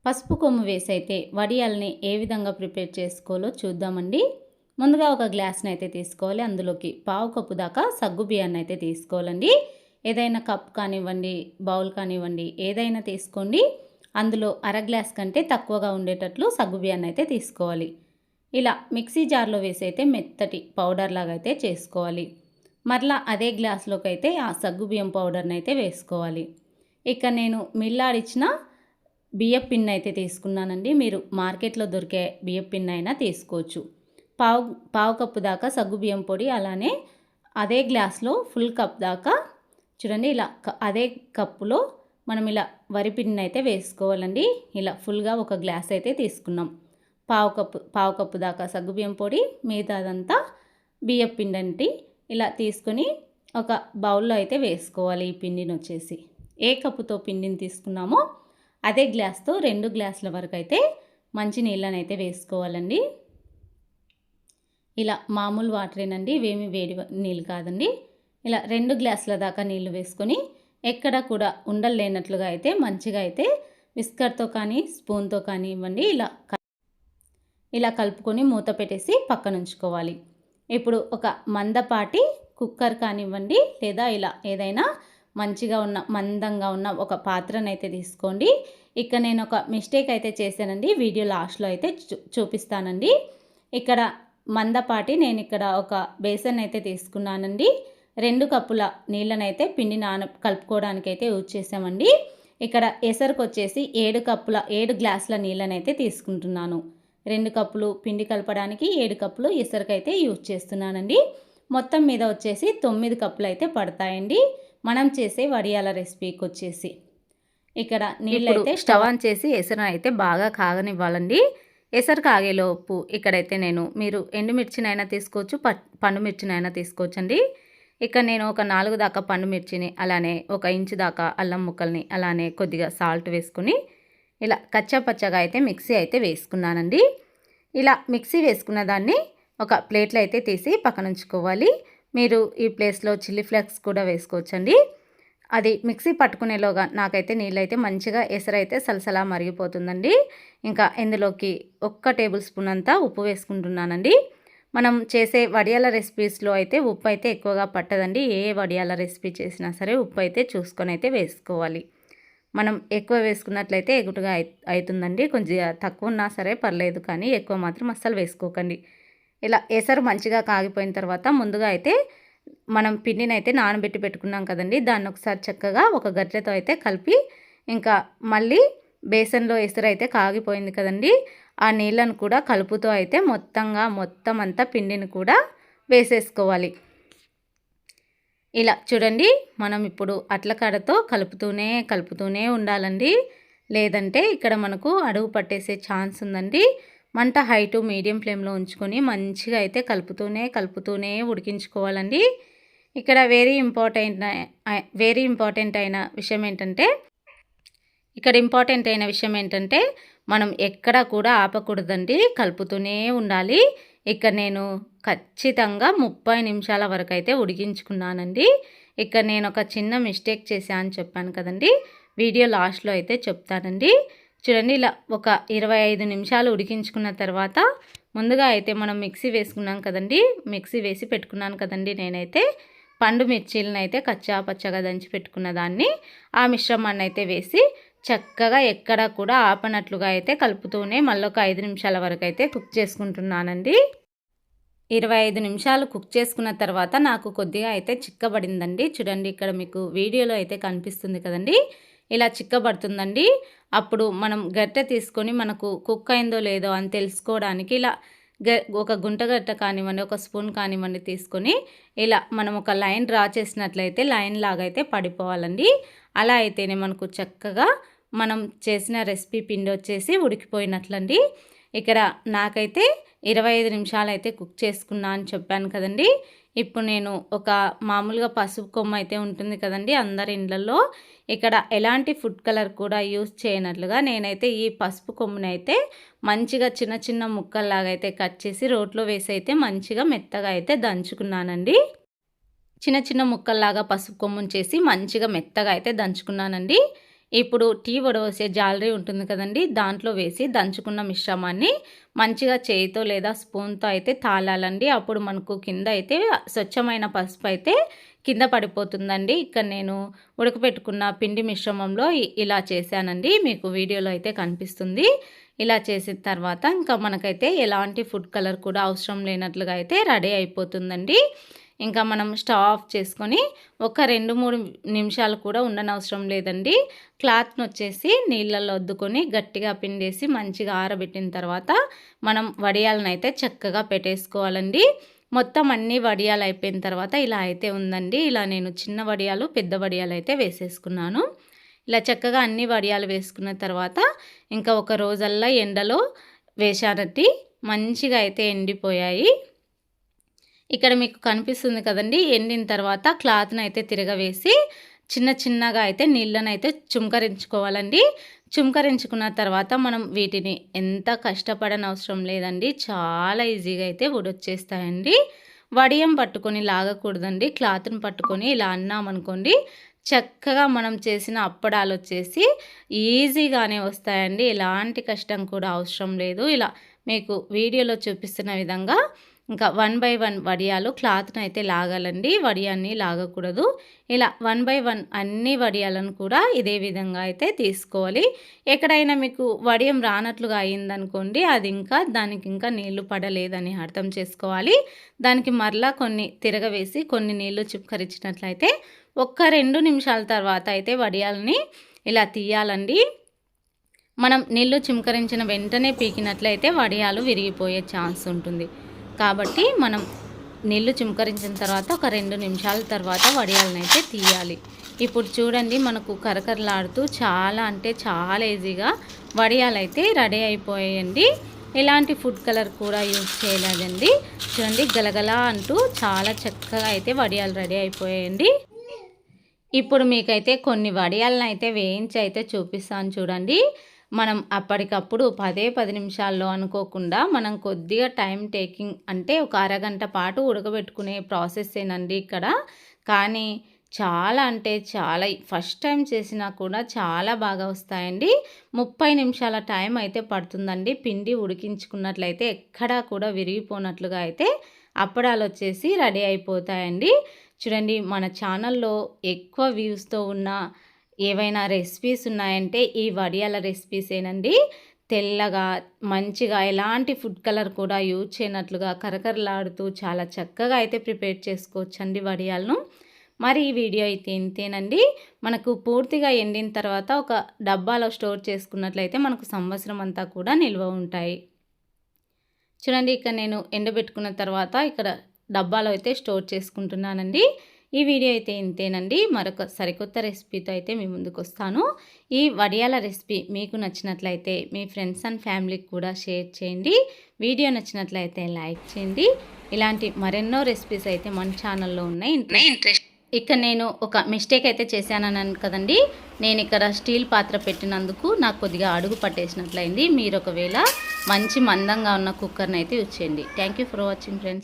పసుపు కొమ్ము వేసి అయితే వడియాల్ని ఏ విధంగా ప్రిపేర్ చేసుకోవాలో చూద్దామండి. ముందుగా ఒక గ్లాస్ని అయితే తీసుకోవాలి. అందులోకి పావు కప్పు దాకా సగ్గు బియ్యాన్ని అయితే తీసుకోవాలండి. ఏదైనా కప్ కానివ్వండి, బౌల్ కానివ్వండి, ఏదైనా తీసుకోండి. అందులో అర గ్లాస్ కంటే తక్కువగా ఉండేటట్లు సగ్గు బియ్యాన్ని అయితే తీసుకోవాలి. ఇలా మిక్సీ జార్లో వేసి అయితే మెత్తటి పౌడర్ లాగా అయితే చేసుకోవాలి. మరలా అదే గ్లాస్లోకి అయితే ఆ సగ్గు బియ్యం పౌడర్ని అయితే వేసుకోవాలి. ఇక నేను మిల్లాడిచ్చిన బియ్యం పిన్ అయితే తీసుకున్నానండి. మీరు మార్కెట్లో దొరికే బియ్యం పిన్ అయినా తీసుకోవచ్చు. పావు పావు కప్పు దాకా సగ్గు బియ్యం పొడి, అలానే అదే గ్లాస్లో ఫుల్ కప్ దాకా చూడండి, ఇలా అదే కప్పులో మనం ఇలా వరి పిండిని అయితే వేసుకోవాలండి. ఇలా ఫుల్గా ఒక గ్లాస్ అయితే తీసుకున్నాం. పావు కప్పు దాకా సగ్గు బియ్యం పొడి, మిగతాదంతా బియ్యం పిండి అంటే ఇలా తీసుకొని ఒక బౌల్లో అయితే వేసుకోవాలి. ఈ పిండిని వచ్చేసి ఏ కప్పుతో పిండిని తీసుకున్నామో అదే గ్లాస్తో 2 గ్లాసుల వరకు అయితే మంచి నీళ్ళని అయితే వేసుకోవాలండి. ఇలా మామూలు వాటరేనండి, ఇవేమి వేడి నీళ్ళు కాదండి. ఇలా 2 గ్లాసుల దాకా నీళ్లు వేసుకొని ఎక్కడ కూడా ఉండలు లేనట్లుగా అయితే మంచిగా అయితే విస్కర్తో కానీ స్పూన్తో కానీ ఇవ్వండి ఇలా కలుపుకొని మూత పెట్టేసి పక్కన ఉంచుకోవాలి. ఇప్పుడు ఒక మందపాటి కుక్కర్ కానివ్వండి, లేదా ఇలా ఏదైనా మంచిగా ఉన్న మందంగా ఉన్న ఒక పాత్రనైతే తీసుకోండి. ఇక్కడ నేను ఒక మిస్టేక్ అయితే చేశానండి, వీడియో లాస్ట్లో అయితే చూపిస్తానండి. ఇక్కడ మందపాటి నేను ఇక్కడ ఒక బేసన్ అయితే తీసుకున్నానండి. 2 కప్పుల నీళ్ళనైతే పిండి కలుపుకోవడానికి అయితే యూజ్ చేసామండి. ఇక్కడ ఎసరుకు వచ్చేసి 7 గ్లాసుల నీళ్ళనైతే తీసుకుంటున్నాను. 2 కప్పులు పిండి కలపడానికి 7 కప్పులు ఎసరుకైతే యూజ్ చేస్తున్నానండి. మొత్తం మీద వచ్చేసి 9 కప్పులు అయితే పడతాయండి మనం చేసే వడియాల రెసిపీకి వచ్చేసి. ఇక్కడ నీళ్ళైతే స్టవ్ ఆన్ చేసి ఎసరు అయితే బాగా కాగనివ్వాలండి. ఎసరు కాగేలోపు ఇక్కడైతే మీరు ఎండుమిర్చినైనా తీసుకోవచ్చు, పండు మిర్చినైనా తీసుకోవచ్చండి. ఇక్కడ నేను ఒక 4 దాకా పండు మిర్చిని, అలానే 1 ఇంచు దాకా అల్లం ముక్కల్ని, అలానే కొద్దిగా సాల్ట్ వేసుకుని ఇలా కచ్చాపచ్చగా అయితే మిక్సీ అయితే వేసుకున్నానండి. ఇలా మిక్సీ వేసుకున్న దాన్ని ఒక ప్లేట్లో అయితే తీసి పక్కన ఉంచుకోవాలి. మీరు ఈ ప్లేస్లో చిల్లీ ఫ్లేక్స్ కూడా వేసుకోవచ్చండి. అది మిక్సీ పట్టుకునేలోగా నాకైతే నీళ్ళైతే మంచిగా ఎసరైతే సలసలా మరిగిపోతుందండి. ఇంకా ఇందులోకి 1 టేబుల్ స్పూన్ అంతా ఉప్పు వేసుకుంటున్నానండి. మనం చేసే వడియాల రెసిపీస్లో అయితే ఉప్పు అయితే ఎక్కువగా పట్టదండి. ఏ వడియాల రెసిపీ చేసినా సరే ఉప్పు అయితే చూసుకొని అయితే వేసుకోవాలి. మనం ఎక్కువ వేసుకున్నట్లయితే ఎగుటుగా అవుతుందండి. కొంచెం తక్కువ ఉన్నా సరే పర్లేదు, కానీ ఎక్కువ మాత్రం అస్సలు వేసుకోకండి. ఇలా ఎసరు మంచిగా కాగిపోయిన తర్వాత ముందుగా అయితే మనం పిండిని అయితే నానబెట్టి పెట్టుకున్నాం కదండి, దాన్ని ఒకసారి చక్కగా ఒక గరిటెతో అయితే కలిపి, ఇంకా మళ్ళీ బేసన్లో ఎసరు అయితే కాగిపోయింది కదండి, ఆ నీళ్ళను కూడా కలుపుతో అయితే మొత్తం అంతా పిండిని కూడా వేసేసుకోవాలి. ఇలా చూడండి, మనం ఇప్పుడు అట్లకాడతో కలుపుతూనే ఉండాలండి. లేదంటే ఇక్కడ మనకు అడుగు పట్టేసే ఛాన్స్ ఉందండి. మంట హై టు మీడియం ఫ్లేమ్లో ఉంచుకొని మంచిగా అయితే కలుపుతూనే ఉడికించుకోవాలండి. ఇక్కడ వెరీ ఇంపార్టెంట్ అయిన విషయం ఏంటంటే మనం ఎక్కడ కూడా ఆపకూడదండి, కలుపుతూనే ఉండాలి. ఇక్కడ నేను ఖచ్చితంగా 30 నిమిషాల వరకు అయితే ఉడికించుకున్నానండి. ఇక్కడ నేను ఒక చిన్న మిస్టేక్ చేశాను చెప్పాను కదండి, వీడియో లాస్ట్లో అయితే చెప్తానండి. చూడండి, ఇలా ఒక 25 నిమిషాలు ఉడికించుకున్న తర్వాత ముందుగా అయితే మనం మిక్సీ వేసి పెట్టుకున్నాను కదండి. నేనైతే పండు మిర్చీలను అయితే కచ్చా పచ్చగా దంచి పెట్టుకున్న దాన్ని ఆ మిశ్రమాన్ని అయితే వేసి చక్కగా ఎక్కడ కూడా ఆపనట్లుగా అయితే కలుపుతూనే మళ్ళీ ఒక 5 నిమిషాల వరకు అయితే కుక్ చేసుకుంటున్నానండి. 25 నిమిషాలు కుక్ చేసుకున్న తర్వాత నాకు కొద్దిగా అయితే చిక్కబడిందండి. చూడండి, ఇక్కడ మీకు వీడియోలో అయితే కనిపిస్తుంది కదండి, ఇలా చిక్కబడుతుందండి. అప్పుడు మనం గరిటె తీసుకొని మనకు కుక్ అయిందో లేదో అని తెలుసుకోవడానికి ఇలా ఒక గుంటగట్ట కానివ్వండి, ఒక స్పూన్ కానివ్వండి తీసుకొని ఇలా మనం ఒక లైన్ డ్రా చేసినట్లయితే లైన్ లాగా అయితే పడిపోవాలండి. అలా అయితేనే మనకు చక్కగా మనం చేసిన రెసిపీ పిండి వచ్చేసి ఉడికిపోయినట్లండి. ఇక్కడ నాకైతే 25 నిమిషాలు అయితే కుక్ చేసుకున్నా అని చెప్పాను కదండి. ఇప్పుడు నేను ఒక మామూలుగా పసుపు కొమ్మ అయితే ఉంటుంది కదండి అందరి ఇండ్లలో, ఇక్కడ ఎలాంటి ఫుడ్ కలర్ కూడా యూజ్ చేయనట్లుగా నేనైతే ఈ పసుపు కొమ్మునైతే మంచిగా చిన్న చిన్న ముక్కల్లాగా అయితే కట్ చేసి రోట్లో వేసి అయితే మంచిగా మెత్తగా అయితే దంచుకున్నానండి. చిన్న చిన్న ముక్కల్లాగా పసుపు కొమ్మును చేసి మంచిగా మెత్తగా అయితే దంచుకున్నానండి. ఇప్పుడు టీ వడవసే జాలరీ ఉంటుంది కదండి, దాంట్లో వేసి దంచుకున్న మిశ్రమాన్ని మంచిగా చేయితో లేదా స్పూన్తో అయితే తాళాలండి. అప్పుడు మనకు కింద అయితే స్వచ్ఛమైన పసుపు అయితే కింద పడిపోతుందండి. ఇక్కడ నేను ఉడకపెట్టుకున్న పిండి మిశ్రమంలో ఇలా చేశానండి, మీకు వీడియోలో అయితే కనిపిస్తుంది. ఇలా చేసిన తర్వాత ఇంకా మనకైతే ఎలాంటి ఫుడ్ కలర్ కూడా అవసరం లేనట్లుగా అయితే రెడీ అయిపోతుందండి. ఇంకా మనం స్టవ్ ఆఫ్ చేసుకొని ఒక 2-3 నిమిషాలు కూడా ఉండనవసరం లేదండి. క్లాత్ను వచ్చేసి నీళ్ళల్లో వద్దుకొని గట్టిగా పిండేసి మంచిగా ఆరబెట్టిన తర్వాత మనం వడియాలను అయితే చక్కగా పెట్టేసుకోవాలండి. మొత్తం అన్ని వడియాలు అయిపోయిన తర్వాత ఇలా అయితే ఉందండి. ఇలా నేను చిన్న వడియాలు పెద్ద వడియాలు అయితే వేసేసుకున్నాను. ఇలా చక్కగా అన్ని వడియాలు వేసుకున్న తర్వాత ఇంకా ఒక రోజల్లా ఎండలో వేశానండి. మంచిగా అయితే ఎండిపోయాయి. ఇక్కడ మీకు కనిపిస్తుంది కదండి, ఎండిన తర్వాత క్లాత్ని అయితే తిరగవేసి చిన్నగా అయితే నీళ్ళని అయితే చుంకరించుకోవాలండి. చుంకరించుకున్న తర్వాత మనం వీటిని ఎంత కష్టపడనవసరం లేదండి, చాలా ఈజీగా అయితే ఊడొచ్చేస్తాయండి. వడియం పట్టుకొని లాగకూడదండి, క్లాత్ని పట్టుకొని ఇలా అన్నామనుకోండి చక్కగా మనం చేసిన అప్పడాలు వచ్చేసి ఈజీగానే వస్తాయండి. ఎలాంటి కష్టం కూడా అవసరం లేదు. ఇలా మీకు వీడియోలో చూపిస్తున్న విధంగా ఇంకా 1 by 1 వడియాలు క్లాత్ని అయితే లాగాలండి, వడియాన్ని లాగకూడదు. ఇలా 1 by 1 అన్ని వడియాలను కూడా ఇదే విధంగా అయితే తీసుకోవాలి. ఎక్కడైనా మీకు వడియం రానట్లుగా అయిందనుకోండి, అది దానికి ఇంకా నీళ్లు పడలేదని అర్థం చేసుకోవాలి. దానికి మరలా కొన్ని తిరగవేసి కొన్ని నీళ్లు చిక్కరించినట్లయితే 1-2 నిమిషాల తర్వాత అయితే వడియాలని ఇలా తీయాలండి. మనం నీళ్లు చిమ్కరించిన వెంటనే పీకినట్లయితే వడియాలు విరిగిపోయే ఛాన్స్ ఉంటుంది. కాబట్టి మనం నీళ్లు చిమ్కరించిన తర్వాత ఒక 2 నిమిషాల తర్వాత వడియాలను అయితే తీయాలి. ఇప్పుడు చూడండి, మనకు కరకరలాడుతూ చాలా అంటే చాలా ఈజీగా వడియాలు అయితే రెడీ అయిపోయాయండి. ఎలాంటి ఫుడ్ కలర్ కూడా యూజ్ చేయలేదండి. చూడండి, గలగలా అంటూ చాలా చక్కగా అయితే వడియాలు రెడీ అయిపోయాయండి. ఇప్పుడు మీకైతే కొన్ని వడియాలను అయితే వేయించి అయితే చూపిస్తాను చూడండి. మనం అప్పటికప్పుడు 10 నిమిషాల్లో అనుకోకుండా మనం కొద్దిగా టైం టేకింగ్ అంటే ఒక అరగంట పాటు ఉడకబెట్టుకునే ప్రాసెస్సేనండి ఇక్కడ. కానీ చాలా అంటే చాలా ఫస్ట్ టైం చేసినా కూడా చాలా బాగా వస్తాయండి. 30 నిమిషాల టైం అయితే పడుతుందండి. పిండి ఉడికించుకున్నట్లయితే ఎక్కడా కూడా విరిగిపోనట్లుగా అయితే అప్పడాలు వచ్చేసి రెడీ అయిపోతాయండి. చూడండి, మన ఛానల్లో ఎక్కువ వ్యూస్తో ఉన్న ఏవైనా రెసిపీస్ ఉన్నాయంటే ఈ వడియాల రెసిపీసేనండి. తెల్లగా మంచిగా ఎలాంటి ఫుడ్ కలర్ కూడా యూజ్ చేయనట్లుగా కరకరలాడుతూ చాలా చక్కగా అయితే ప్రిపేర్ చేసుకోవచ్చండి వడియాలను. మరి ఈ వీడియో అయితే ఇంతేనండి. మనకు పూర్తిగా ఎండిన తర్వాత ఒక డబ్బాలో స్టోర్ చేసుకున్నట్లయితే మనకు సంవత్సరం అంతా కూడా నిల్వ ఉంటాయి. చూడండి, ఇక్కడ నేను ఎండబెట్టుకున్న తర్వాత ఇక్కడ డబ్బాలో అయితే స్టోర్ చేసుకుంటున్నానండి. ఈ వీడియో అయితే ఇంతేనండి. మరొక సరికొత్త రెసిపీతో అయితే మీ ముందుకు వస్తాను. ఈ వడియాల రెసిపీ మీకు నచ్చినట్లయితే మీ ఫ్రెండ్స్ అండ్ ఫ్యామిలీకి కూడా షేర్ చేయండి. వీడియో నచ్చినట్లయితే లైక్ చేయండి. ఇలాంటి మరెన్నో రెసిపీస్ అయితే మన ఛానల్లో ఉన్నాయి. ఇక్కడ నేను ఒక మిస్టేక్ అయితే చేశానన్నాను కదండి. నేను ఇక్కడ స్టీల్ పాత్ర పెట్టినందుకు నాకు కొద్దిగా అడుగు పట్టేసినట్లయింది. మీరు ఒకవేళ మంచి మందంగా ఉన్న కుక్కర్ని అయితే యూజ్ చేయండి. Thank you for watching friends.